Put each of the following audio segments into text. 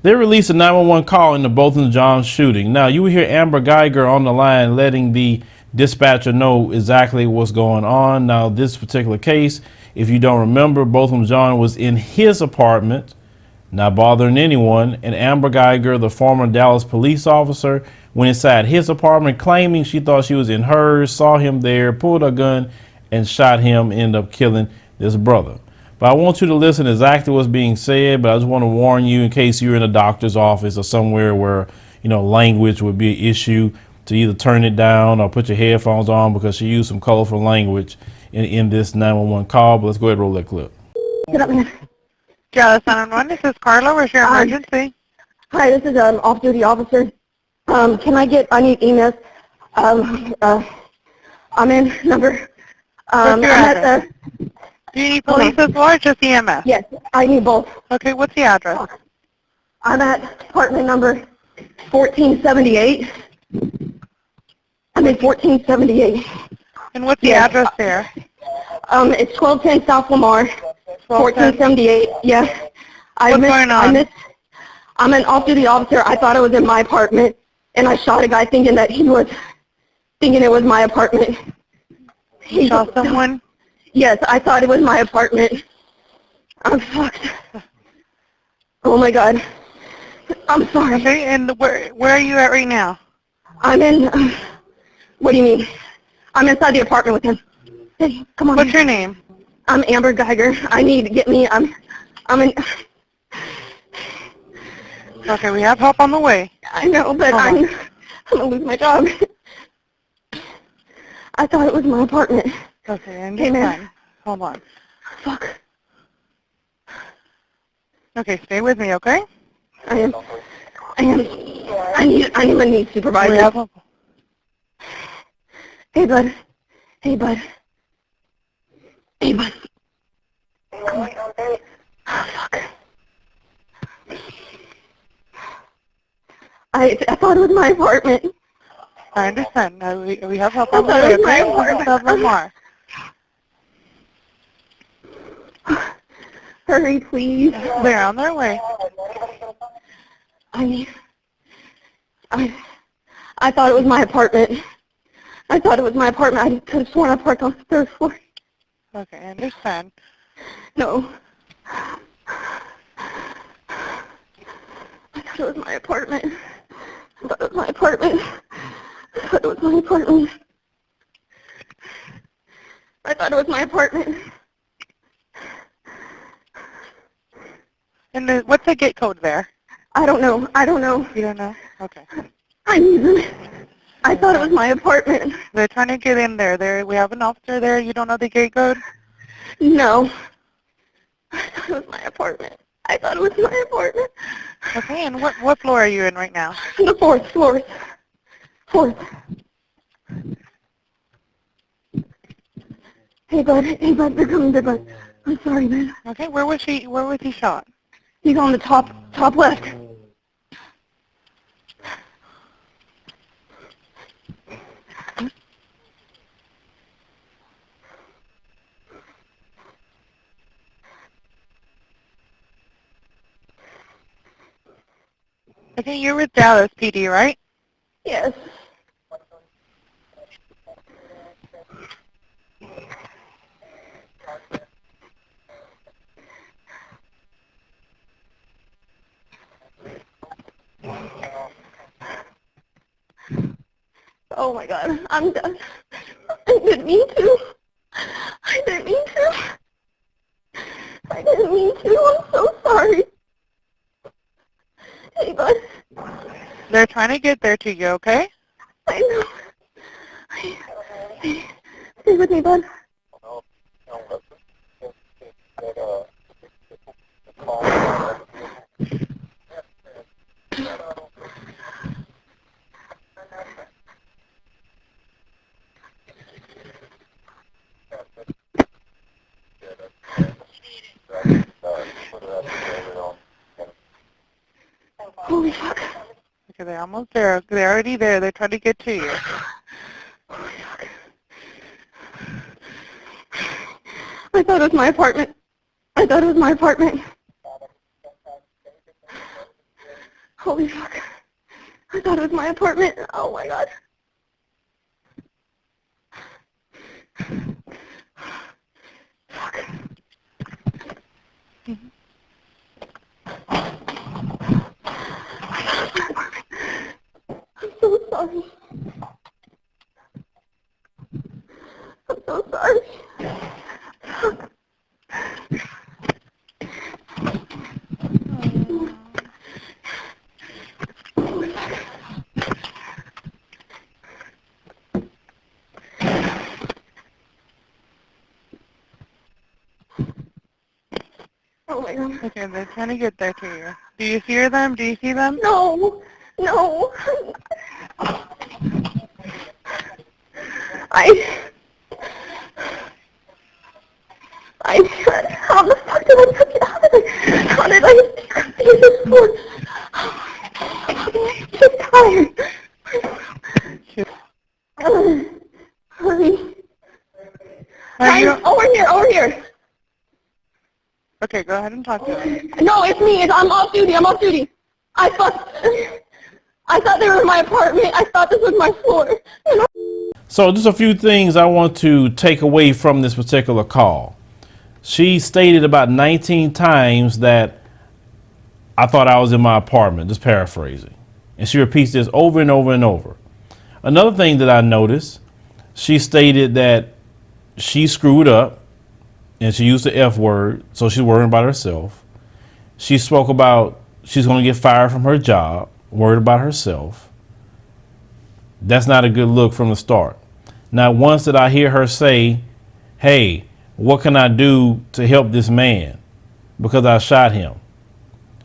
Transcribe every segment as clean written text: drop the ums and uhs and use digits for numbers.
They released a 911 call in the Botham Jean shooting. Now, you will hear Amber Guyger on the line letting the dispatcher know exactly what's going on. Now, this particular case, if you don't remember, Botham Jean was in his apartment, not bothering anyone, and Amber Guyger, the former Dallas police officer, went inside his apartment claiming she thought she was in hers, saw him there, pulled a gun, and shot him, ended up killing this brother. But I want you to listen exactly what's being said, but I just want to warn you in case you're in a doctor's office or somewhere where, language would be an issue, to either turn it down or put your headphones on, because she used some colorful language in this 911 call. But let's go ahead and roll that clip. Get up, man. Dallas 911, this is Carla. Where's your emergency? Hi, this is an off-duty officer. I need EMS. I'm in number. What's your address? Do you need police as well or just EMS? Yes, I need both. Okay, what's the address? I'm at apartment number 1478. I'm in 1478. And what's the address there? It's 1210 South Lamar, 1478. Yeah. What's going on? I'm an off-duty officer. I thought it was in my apartment, and I shot a guy thinking it was my apartment. You shot someone? Yes, I thought it was my apartment. I'm fucked. Oh my God. I'm sorry. Okay, and where are you at right now? I'm in, what do you mean? I'm inside the apartment with him. Hey, come on. What's your name? I'm Amber Guyger. I need to get me, I'm in. Okay, we have help on the way. I know, but I'm going to lose my job. I thought it was my apartment. Okay, and hey, man. Hold on. Fuck. Okay, stay with me, okay? I need a knee supervisor. We have help. Hey, bud. Hey, bud. Hey, bud. Come on. Oh, fuck. I thought it was my apartment. I understand. We have help on the way, okay? South Lamar. Hurry, please. They're on their way. I thought it was my apartment. I thought it was my apartment. I could have sworn I parked on the third floor. Okay, I understand. No. I thought it was my apartment. I thought it was my apartment. I thought it was my apartment. I thought it was my apartment. And what's the gate code there? I don't know. You don't know? Okay. I need them. I thought it was my apartment. They're trying to get in there. We have an officer there. You don't know the gate code? No. I thought it was my apartment. I thought it was my apartment. Okay, and what floor are you in right now? The fourth floor. Fourth. Hey, bud. Hey, bud. They're coming, bud. I'm sorry, man. Okay, where was he shot? He's on the top left. Okay, you're with Dallas PD, right? Yes. Oh my God, I'm done. I didn't mean to. I didn't mean to. I'm so sorry. Hey, bud. They're trying to get there to you, okay? I know. Stay with me, bud. Holy fuck. Okay, they're almost there. They're already there. They're trying to get to you. Holy fuck. I thought it was my apartment. Holy fuck. I thought it was my apartment. Oh my god. Fuck. I'm so sorry. I'm so sorry. Fuck. Oh my god. Okay, they're trying to get there to you. Do you hear them? Do you see them? No. No. How the fuck did I take it out of there? How did I use this for? I'm so tired. Hurry. Are you... Over here. Okay, go ahead and talk to them. No, it's me. I'm off duty. I thought they were in my apartment. I thought this was my floor. So just a few things I want to take away from this particular call. She stated about 19 times that I thought I was in my apartment, just paraphrasing. And she repeats this over and over and over. Another thing that I noticed, she stated that she screwed up and she used the F word, so she's worrying about herself. She spoke about she's going to get fired from her job, worried about herself. That's not a good look from the start. Not once did I hear her say, hey, what can I do to help this man? Because I shot him.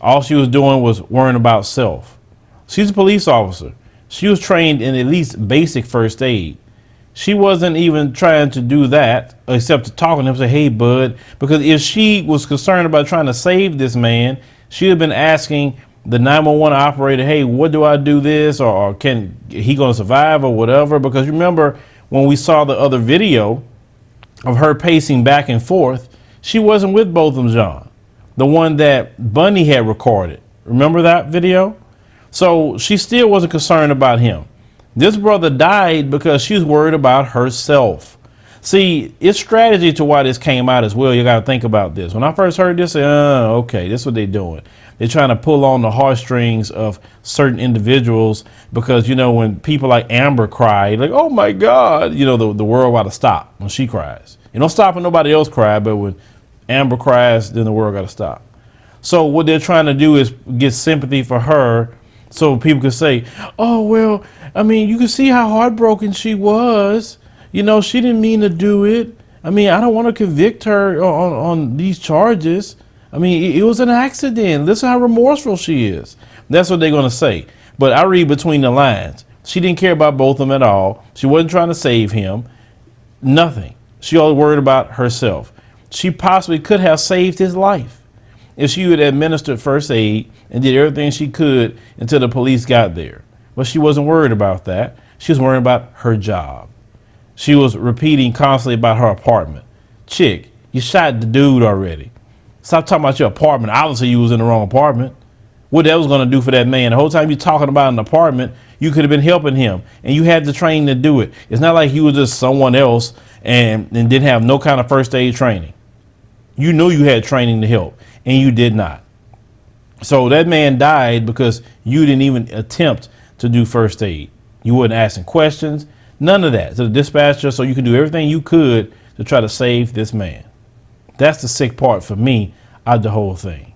All she was doing was worrying about self. She's a police officer. She was trained in at least basic first aid. She wasn't even trying to do that except to talk to him and say, hey, bud, because if she was concerned about trying to save this man, she'd have been asking the 911 operator, hey, what do I do this? Or can he going to survive or whatever? Because remember when we saw the other video of her pacing back and forth, she wasn't with Botham Jean, the one that Bunny had recorded. Remember that video? So she still wasn't concerned about him. This brother died because she was worried about herself. See, it's strategy to why this came out as well. You got to think about this. When I first heard this, okay, this is what they're doing. They're trying to pull on the heartstrings of certain individuals because, you know, when people like Amber cry, like, oh my God, you know, the world got to stop when she cries. You don't stop when nobody else cries, but when Amber cries, then the world got to stop. So what they're trying to do is get sympathy for her so people can say, oh, well, I mean, you can see how heartbroken she was. You know, she didn't mean to do it. I mean, I don't want to convict her on these charges. I mean, it was an accident. Listen how remorseful she is. That's what they're going to say. But I read between the lines. She didn't care about both of them at all. She wasn't trying to save him. Nothing. She only worried about herself. She possibly could have saved his life if she would have administered first aid and did everything she could until the police got there. But she wasn't worried about that. She was worried about her job. She was repeating constantly about her apartment. Chick, you shot the dude already. Stop talking about your apartment. Obviously, you was in the wrong apartment. What that was going to do for that man? The whole time you're talking about an apartment, you could have been helping him, and you had the training to do it. It's not like you were just someone else and didn't have no kind of first aid training. You knew you had training to help, and you did not. So that man died because you didn't even attempt to do first aid. You wasn't asking questions, none of that. To the dispatcher, so you could do everything you could to try to save this man. That's the sick part for me out of the whole thing.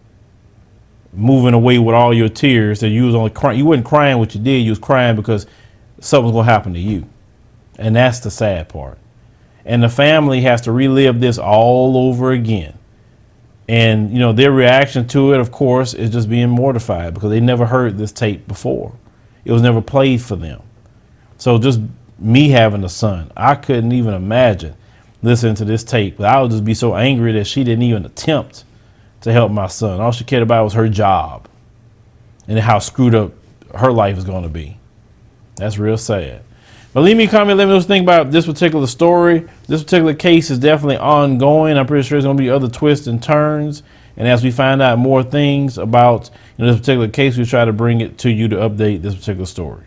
Moving away with all your tears that you was only crying. You wasn't crying what you did. You was crying because something's going to happen to you. And that's the sad part. And the family has to relive this all over again. And, you know, their reaction to it, of course, is just being mortified because they never heard this tape before. It was never played for them. So just me having a son, I couldn't even imagine listening to this tape. I would just be so angry that she didn't even attempt to help my son. All she cared about was her job and how screwed up her life is going to be. That's real sad. But leave me a comment. Let me know what you think about this particular story. This particular case is definitely ongoing. I'm pretty sure there's going to be other twists and turns. And as we find out more things about this particular case, we try to bring it to you to update this particular story.